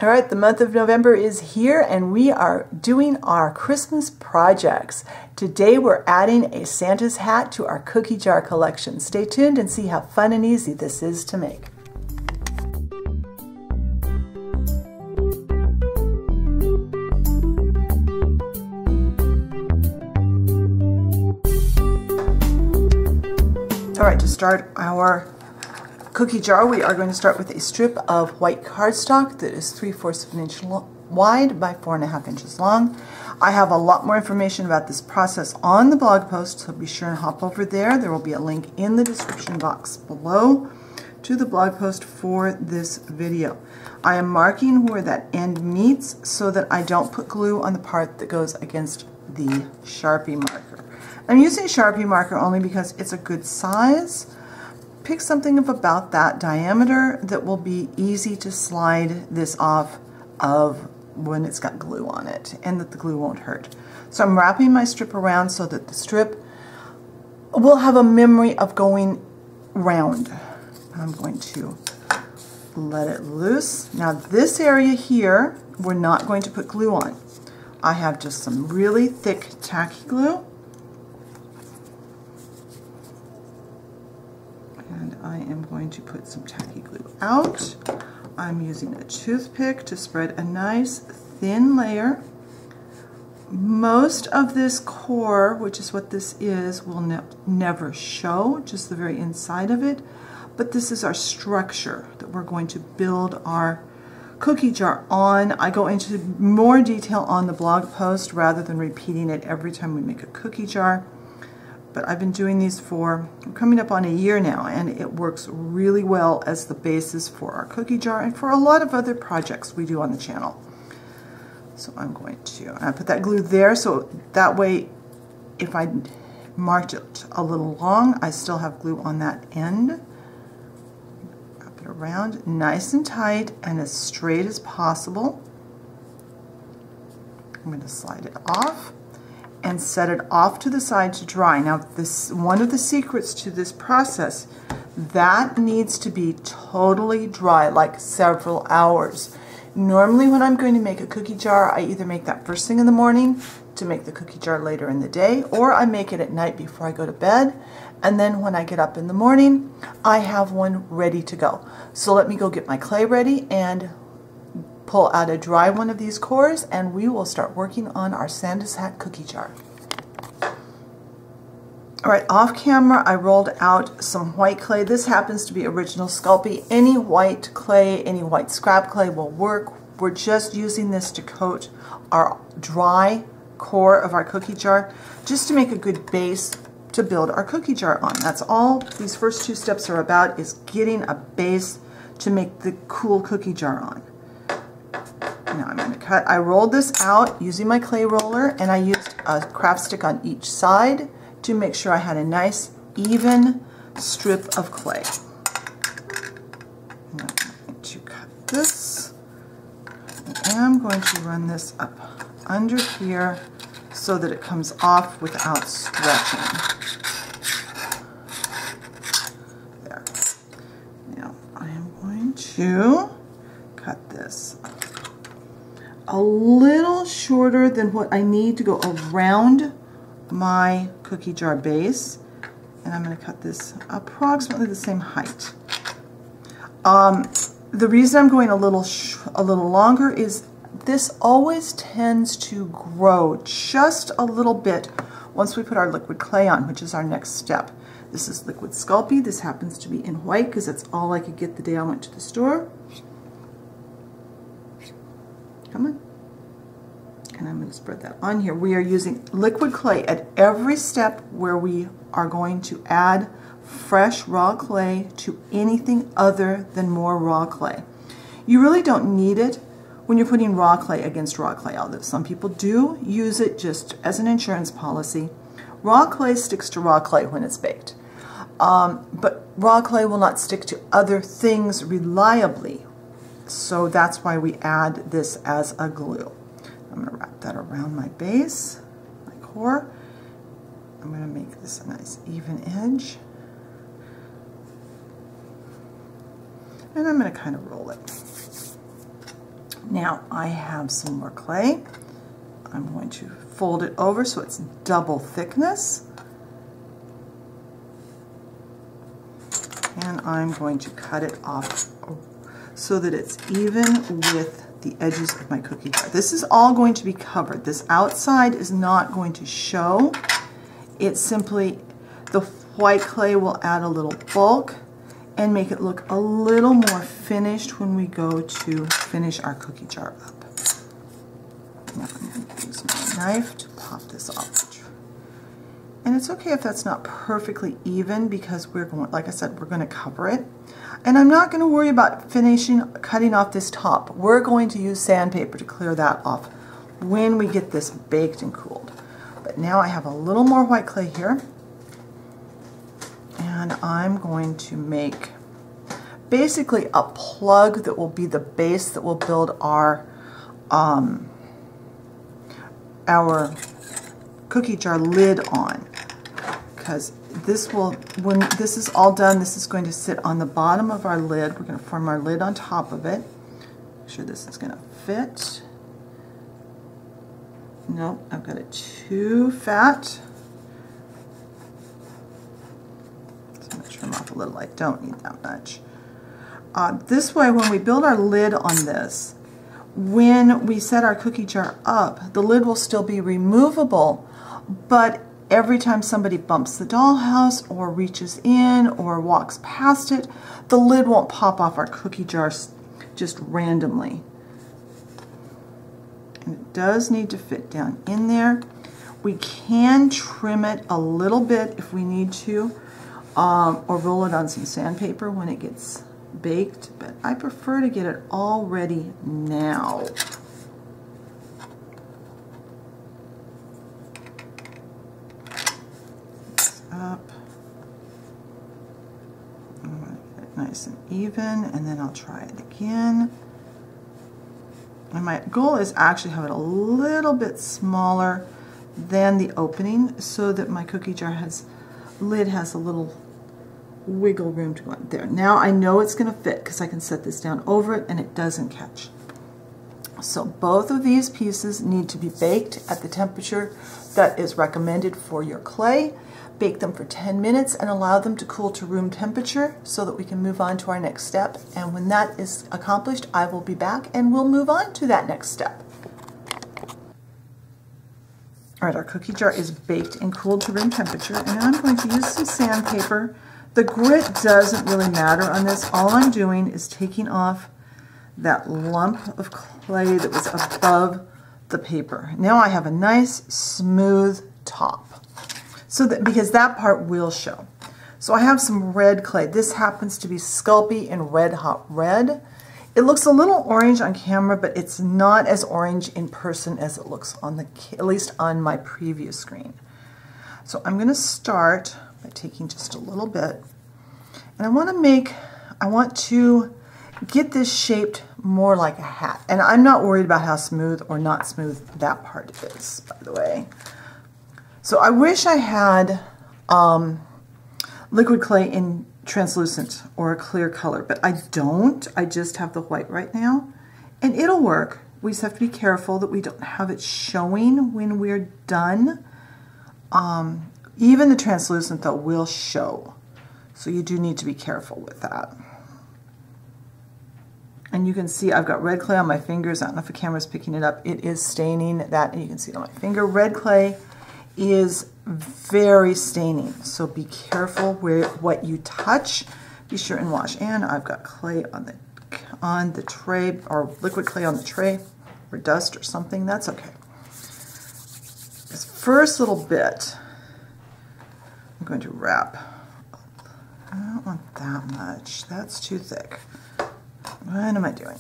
All right, the month of November is here and we are doing our Christmas projects. Today we're adding a Santa's hat to our cookie jar collection. Stay tuned and see how fun and easy this is to make. All right, to start our cookie jar, we are going to start with a strip of white cardstock that is 3/4 of an inch wide by 4.5 inches long. I have a lot more information about this process on the blog post, so be sure and hop over there. There will be a link in the description box below to the blog post for this video. I am marking where that end meets so that I don't put glue on the part that goes against the Sharpie marker. I'm using Sharpie marker only because it's a good size. Pick something of about that diameter that will be easy to slide this off of when it's got glue on it and that the glue won't hurt. So I'm wrapping my strip around so that the strip will have a memory of going round. I'm going to let it loose. Now this area here, we're not going to put glue on. I have just some really thick tacky glue. And I am going to put some tacky glue out. I'm using a toothpick to spread a nice thin layer. Most of this core, which is what this is, will never show, just the very inside of it. But this is our structure that we're going to build our cookie jar on. I go into more detail on the blog post rather than repeating it every time we make a cookie jar. But I've been doing these for coming up on a year now, and it works really well as the basis for our cookie jar and for a lot of other projects we do on the channel. So I'm going to put that glue there so that way if I marked it a little long, I still have glue on that end. Wrap it around nice and tight and as straight as possible. I'm going to slide it off and set it off to the side to dry. Now this, one of the secrets to this process, that needs to be totally dry, like several hours. Normally when I'm going to make a cookie jar, I either make that first thing in the morning to make the cookie jar later in the day, or I make it at night before I go to bed, and then when I get up in the morning, I have one ready to go. So let me go get my clay ready and pull out a dry one of these cores, and we will start working on our Santa's hat cookie jar. All right, off camera, I rolled out some white clay. This happens to be original Sculpey. Any white clay, any white scrap clay will work. We're just using this to coat our dry core of our cookie jar, just to make a good base to build our cookie jar on. That's all these first two steps are about, is getting a base to make the cool cookie jar on. Now I'm going to cut. I rolled this out using my clay roller, and I used a craft stick on each side to make sure I had a nice even strip of clay. Now I'm going to cut this. I am going to run this up under here so that it comes off without stretching. There. Now I am going to cut this a little shorter than what I need to go around my cookie jar base, and I'm going to cut this approximately the same height. The reason I'm going a little longer is this always tends to grow just a little bit once we put our liquid clay on, which is our next step. This is liquid Sculpey. This happens to be in white because that's all I could get the day I went to the store. Come on. And I'm going to spread that on here. We are using liquid clay at every step where we are going to add fresh raw clay to anything other than more raw clay. You really don't need it when you're putting raw clay against raw clay, although some people do use it just as an insurance policy. Raw clay sticks to raw clay when it's baked, but raw clay will not stick to other things reliably. So that's why we add this as a glue. I'm going to wrap that around my base, my core. I'm going to make this a nice even edge. And I'm going to kind of roll it. Now I have some more clay. I'm going to fold it over so it's double thickness. And I'm going to cut it off so that it's even with the edges of my cookie jar. This is all going to be covered. This outside is not going to show. It's simply, the white clay will add a little bulk and make it look a little more finished when we go to finish our cookie jar up. Now I'm going to use my knife to pop this off. And it's okay if that's not perfectly even because we're going, like I said, we're going to cover it. And I'm not going to worry about cutting off this top. We're going to use sandpaper to clear that off when we get this baked and cooled. But now I have a little more white clay here. And I'm going to make basically a plug that will be the base that will build our cookie jar lid on. Because this will, when this is all done, this is going to sit on the bottom of our lid. We're going to form our lid on top of it. Make sure this is going to fit. Nope, I've got it too fat. So I'm going to trim off a little. I don't need that much. This way, when we build our lid on this, when we set our cookie jar up, the lid will still be removable, but every time somebody bumps the dollhouse or reaches in or walks past it, the lid won't pop off our cookie jars just randomly. And it does need to fit down in there. We can trim it a little bit if we need to, or roll it on some sandpaper when it gets baked, but I prefer to get it all ready now. Up. I'm going to get it nice and even, and then I'll try it again. And my goal is actually have it a little bit smaller than the opening so that my cookie jar lid has a little wiggle room to go in there. Now I know it's going to fit because I can set this down over it and it doesn't catch. So both of these pieces need to be baked at the temperature that is recommended for your clay. Bake them for 10 minutes and allow them to cool to room temperature so that we can move on to our next step. And when that is accomplished, I will be back and we'll move on to that next step. All right, our cookie jar is baked and cooled to room temperature, and now I'm going to use some sandpaper. The grit doesn't really matter on this. All I'm doing is taking off that lump of clay that was above the paper. Now I have a nice smooth top. So that, because that part will show. So I have some red clay. This happens to be Sculpey in Red Hot Red. It looks a little orange on camera, but it's not as orange in person as it looks on at least on my preview screen. So I'm going to start by taking just a little bit, and I want to get this shaped more like a hat. And I'm not worried about how smooth or not smooth that part is, by the way. So I wish I had liquid clay in translucent or a clear color, but I don't. I just have the white right now, and it'll work. We just have to be careful that we don't have it showing when we're done. Even the translucent, though, will show, so you do need to be careful with that. And you can see I've got red clay on my fingers. I don't know if the camera's picking it up. It is staining that, and you can see it on my finger. Red clay is very staining, so be careful what you touch. Be sure and wash. And I've got clay on the tray, or liquid clay on the tray, or dust or something. That's okay. This first little bit, I'm going to wrap. I don't want that much. That's too thick. What am I doing?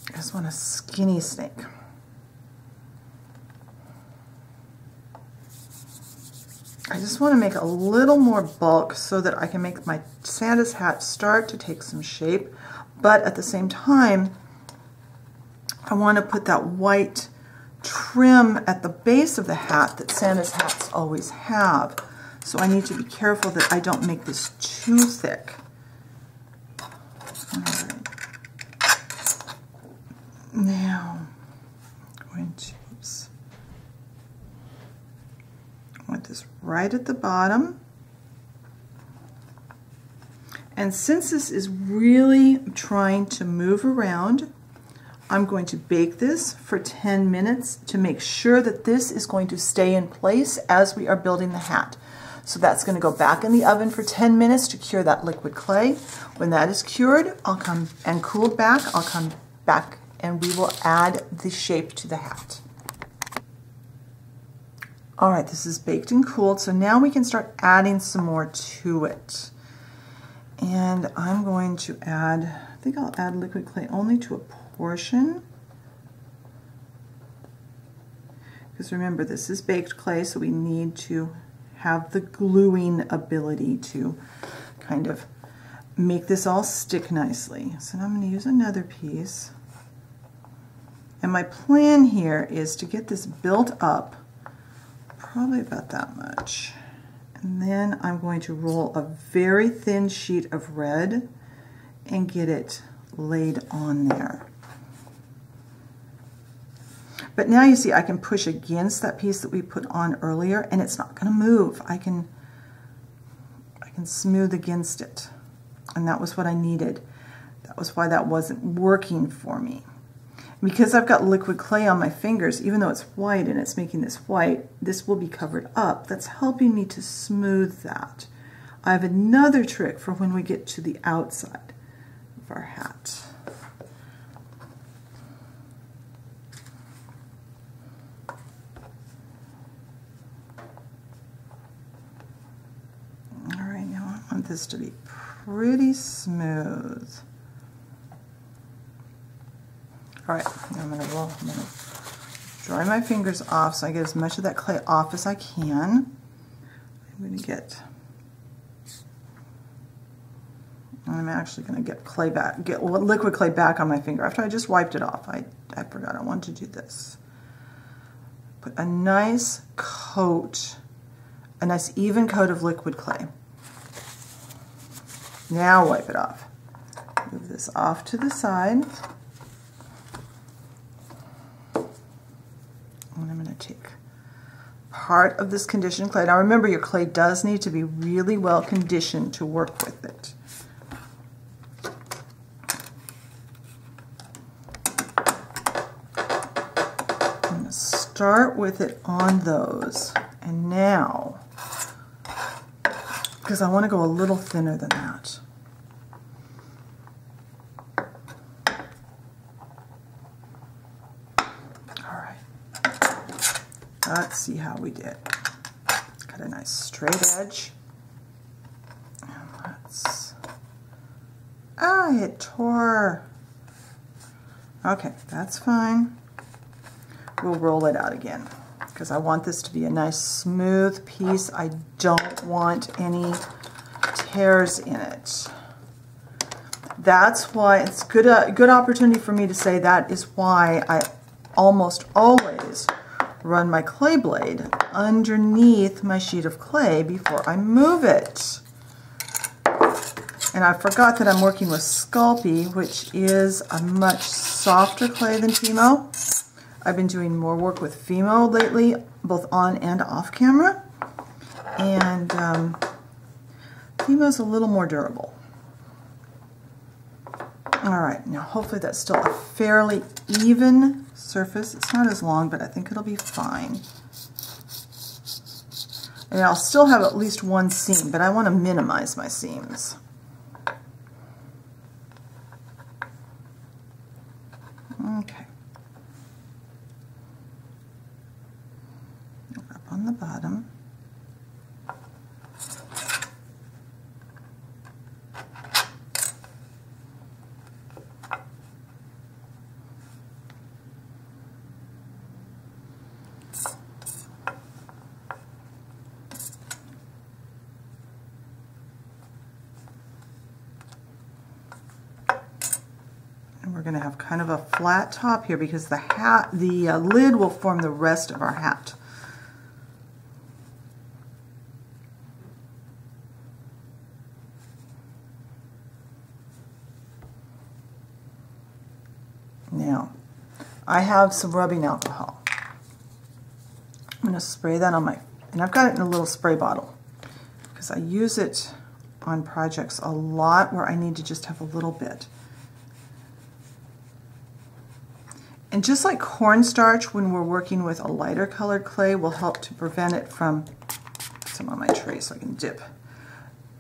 I just want a skinny snake. I just want to make a little more bulk so that I can make my Santa's hat start to take some shape, but at the same time, I want to put that white trim at the base of the hat that Santa's hats always have. So I need to be careful that I don't make this too thick. All right. right at the bottom. And since this is really trying to move around, I'm going to bake this for 10 minutes to make sure that this is going to stay in place as we are building the hat. So that's going to go back in the oven for 10 minutes to cure that liquid clay. When that is cured, I'll come and cooled back, I'll come back and we will add the shape to the hat. All right, this is baked and cooled, so now we can start adding some more to it. And I'm going to add, I think I'll add liquid clay only to a portion. Because remember, this is baked clay, so we need to have the gluing ability to kind of make this all stick nicely. So now I'm going to use another piece. And my plan here is to get this built up probably about that much. And then I'm going to roll a very thin sheet of red and get it laid on there. But now you see I can push against that piece that we put on earlier and it's not going to move. I can smooth against it. And that was what I needed. That was why that wasn't working for me. Because I've got liquid clay on my fingers, even though it's white and it's making this white, this will be covered up. That's helping me to smooth that. I have another trick for when we get to the outside of our hat. All right, now I want this to be pretty smooth. All right, now I'm going to dry my fingers off so I get as much of that clay off as I can. I'm actually going to get liquid clay back on my finger after I just wiped it off. I forgot I wanted to do this. Put a nice coat, a nice even coat of liquid clay. Now wipe it off. Move this off to the side. And I'm going to take part of this conditioned clay. Now remember, your clay does need to be really well conditioned to work with it. I'm going to start with it on those. And now, because I want to go a little thinner than that. Let's see how we did. Got a nice straight edge. And it tore. Okay, that's fine. We'll roll it out again because I want this to be a nice smooth piece. I don't want any tears in it. That's why it's a good opportunity for me to say that is why I almost always run my clay blade underneath my sheet of clay before I move it. And I forgot that I'm working with Sculpey, which is a much softer clay than Fimo. I've been doing more work with Fimo lately, both on and off camera. And Fimo's a little more durable. All right, now hopefully that's still a fairly even surface. It's not as long, but I think it'll be fine. And I'll still have at least one seam, but I want to minimize my seams. Okay. Up on the bottom. We're going to have kind of a flat top here because the lid will form the rest of our hat. Now, I have some rubbing alcohol. I'm going to spray that on my And I've got it in a little spray bottle because I use it on projects a lot where I need to just have a little bit. And just like cornstarch, when we're working with a lighter colored clay, will help to prevent it from, some on my tray so I can dip,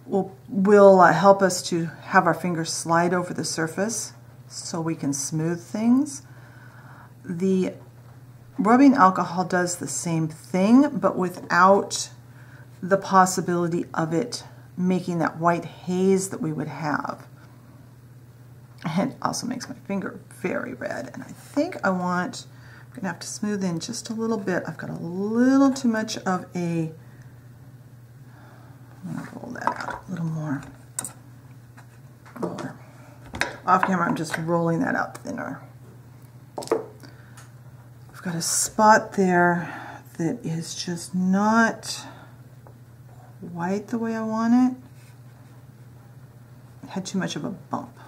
will help us to have our fingers slide over the surface so we can smooth things. The rubbing alcohol does the same thing, but without the possibility of it making that white haze that we would have. And it also makes my finger very red. And I think I'm going to have to smooth in just a little bit. I've got a little too much of a, I'm going to roll that out a little more. Off camera, I'm just rolling that out thinner. I've got a spot there that is just not quite the way I want it. It had too much of a bump.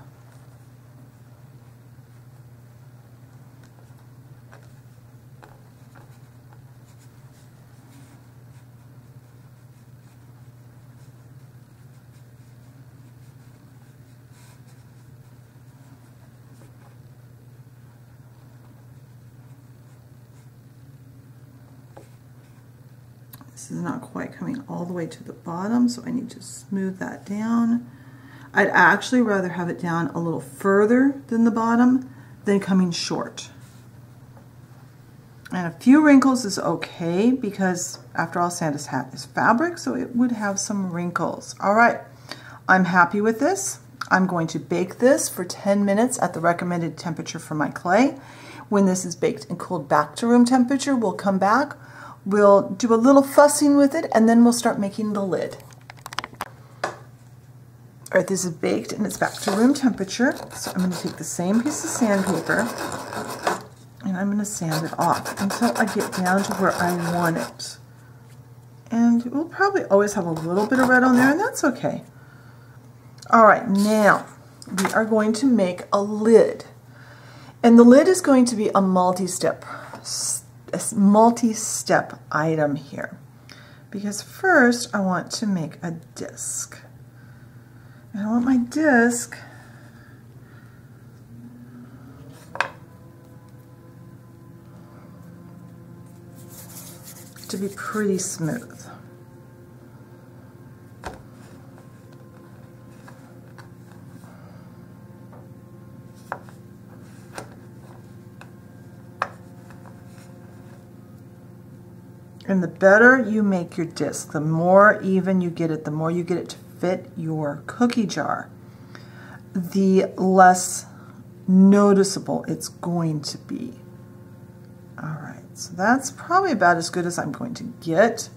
This is not quite coming all the way to the bottom, so I need to smooth that down. I'd actually rather have it down a little further than the bottom than coming short. And a few wrinkles is okay because, after all, Santa's hat is fabric, so it would have some wrinkles. All right, I'm happy with this. I'm going to bake this for 10 minutes at the recommended temperature for my clay. When this is baked and cooled back to room temperature, we'll come back. We'll do a little fussing with it, and then we'll start making the lid. All right, this is baked and it's back to room temperature. So I'm going to take the same piece of sandpaper and I'm going to sand it off until I get down to where I want it. And we'll probably always have a little bit of red on there, and that's okay. All right, now we are going to make a lid. And the lid is going to be a multi-step item here, because first I want to make a disc, and I want my disc to be pretty smooth. And the better you make your disc, the more even you get it, the more you get it to fit your cookie jar, the less noticeable it's going to be. All right, so that's probably about as good as I'm going to get.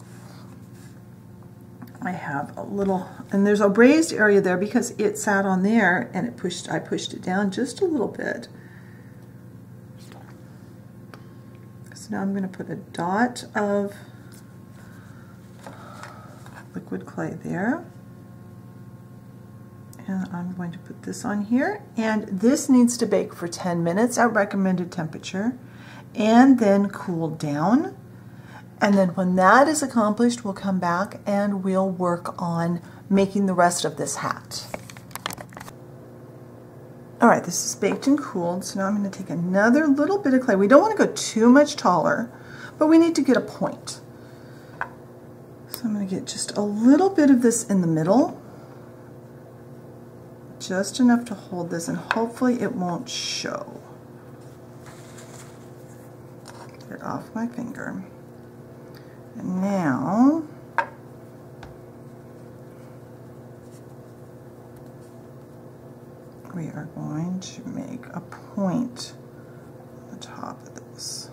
I have a little, and there's a raised area there because it sat on there and I pushed it down just a little bit. So now I'm going to put a dot of liquid clay there. And I'm going to put this on here. And this needs to bake for 10 minutes at recommended temperature and then cool down. And then when that is accomplished, we'll come back and we'll work on making the rest of this hat. All right, this is baked and cooled, so now I'm going to take another little bit of clay. We don't want to go too much taller, but we need to get a point. So I'm going to get just a little bit of this in the middle, just enough to hold this, and hopefully it won't show. Get it off my finger. And now, we are going to make a point on the top of this.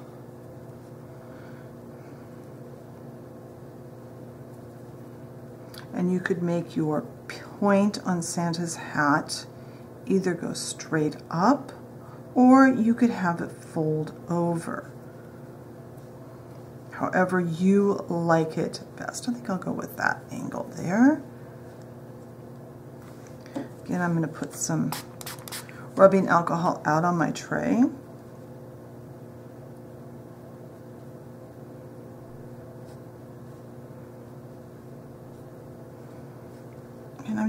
And you could make your point on Santa's hat either go straight up, or you could have it fold over. However you like it best. I think I'll go with that angle there. Again, I'm going to put some rubbing alcohol out on my tray.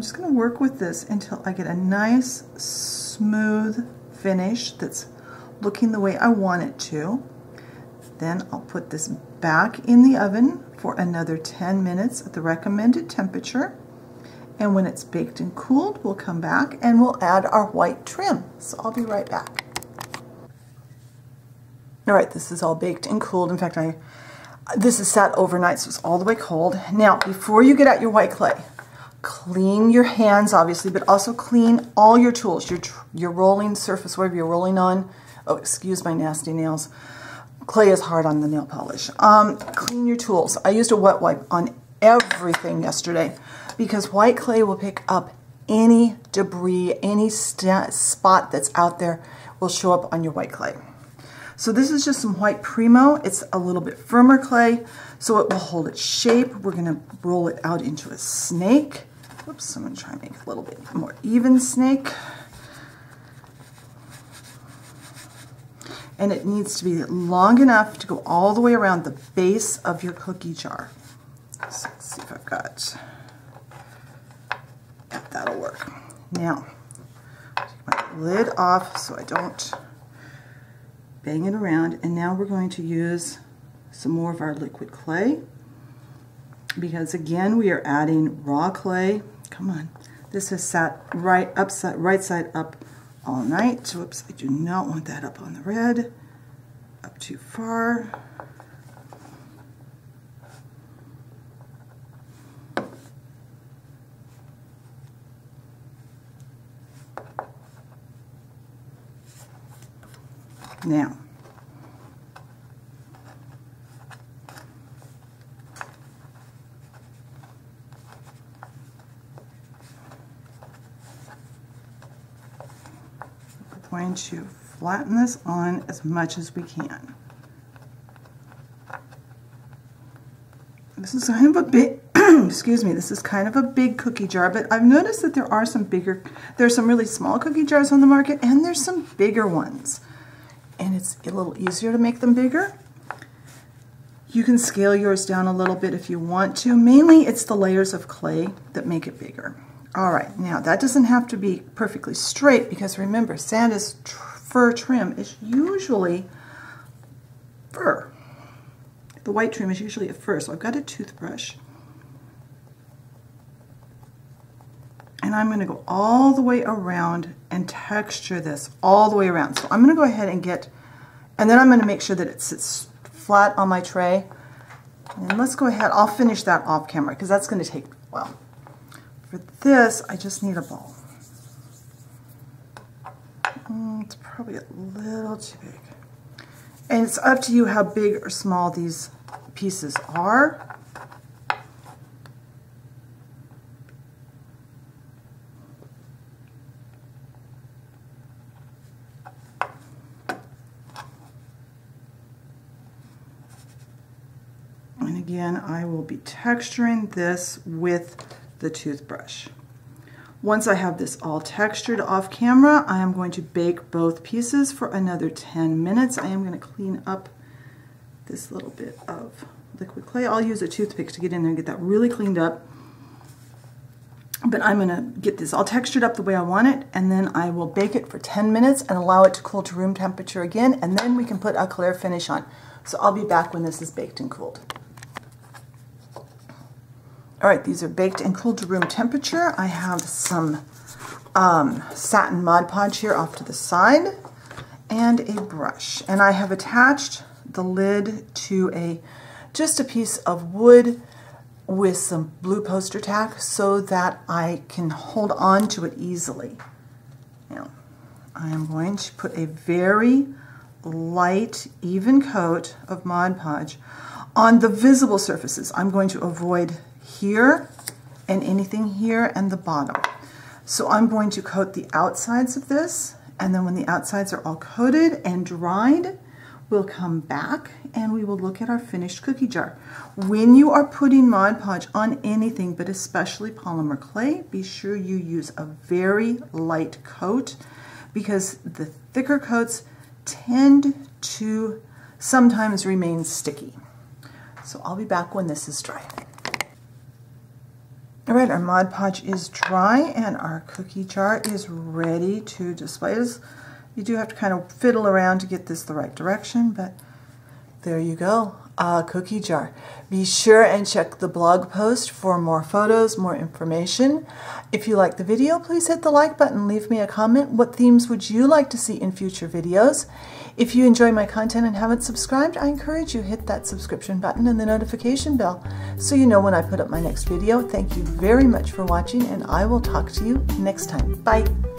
just going to work with this until I get a nice smooth finish that's looking the way I want it to. Then I'll put this back in the oven for another 10 minutes at the recommended temperature. And when it's baked and cooled, we'll come back and we'll add our white trim. So I'll be right back. All right, this is all baked and cooled. In fact, this is sat overnight, so it's all the way cold. Now, before you get out your white clay, clean your hands, obviously, but also clean all your tools, your rolling surface, whatever you're rolling on. Oh, excuse my nasty nails. Clay is hard on the nail polish. Clean your tools. I used a wet wipe on everything yesterday because white clay will pick up any debris, any spot that's out there will show up on your white clay. So this is just some white Primo. It's a little bit firmer clay, so it will hold its shape. We're going to roll it out into a snake. Oops, I'm going to try and make a little bit more even snake. And it needs to be long enough to go all the way around the base of your cookie jar. So let's see if I've got, yeah, that'll work. Now, take my lid off so I don't bang it around, and now we're going to use some more of our liquid clay because again we are adding raw clay. Come on, this has sat right side up all night. Whoops, I do not want that up on the red, up too far. Now, we're going to flatten this on as much as we can. This is kind of a big, excuse me, this is kind of a big cookie jar, but I've noticed that there are some really small cookie jars on the market, and there's some bigger ones. And it's a little easier to make them bigger. You can scale yours down a little bit if you want to. Mainly it's the layers of clay that make it bigger. All right, now that doesn't have to be perfectly straight because remember, Santa's fur trim is usually fur. The white trim is usually a fur, so I've got a toothbrush. And I'm going to go all the way around and texture this all the way around. So I'm going to go ahead and and then I'm going to make sure that it sits flat on my tray. And let's go ahead, I'll finish that off camera because that's going to take a while. For this, I just need a ball. It's probably a little too big. And it's up to you how big or small these pieces are. And again, I will be texturing this with the toothbrush. Once I have this all textured off camera, I am going to bake both pieces for another 10 minutes. I am going to clean up this little bit of liquid clay. I'll use a toothpick to get in there and get that really cleaned up. But I'm going to get this all textured up the way I want it, and then I will bake it for 10 minutes and allow it to cool to room temperature again, and then we can put a clear finish on. So I'll be back when this is baked and cooled. All right, these are baked and cooled to room temperature. I have some satin Mod Podge here off to the side and a brush. And I have attached the lid to just a piece of wood with some blue poster tack so that I can hold on to it easily. Now, I am going to put a very light, even coat of Mod Podge on the visible surfaces. I'm going to avoid here and anything here and the bottom. So I'm going to coat the outsides of this, and then when the outsides are all coated and dried, we'll come back and we will look at our finished cookie jar. When you are putting Mod Podge on anything, but especially polymer clay, be sure you use a very light coat because the thicker coats tend to sometimes remain sticky. So I'll be back when this is dry. All right, our Mod Podge is dry and our cookie jar is ready to display. You do have to kind of fiddle around to get this the right direction, but there you go, a cookie jar. Be sure and check the blog post for more photos, more information. If you like the video, please hit the like button, leave me a comment. What themes would you like to see in future videos? If you enjoy my content and haven't subscribed, I encourage you to hit that subscription button and the notification bell so you know when I put up my next video. Thank you very much for watching, and I will talk to you next time. Bye.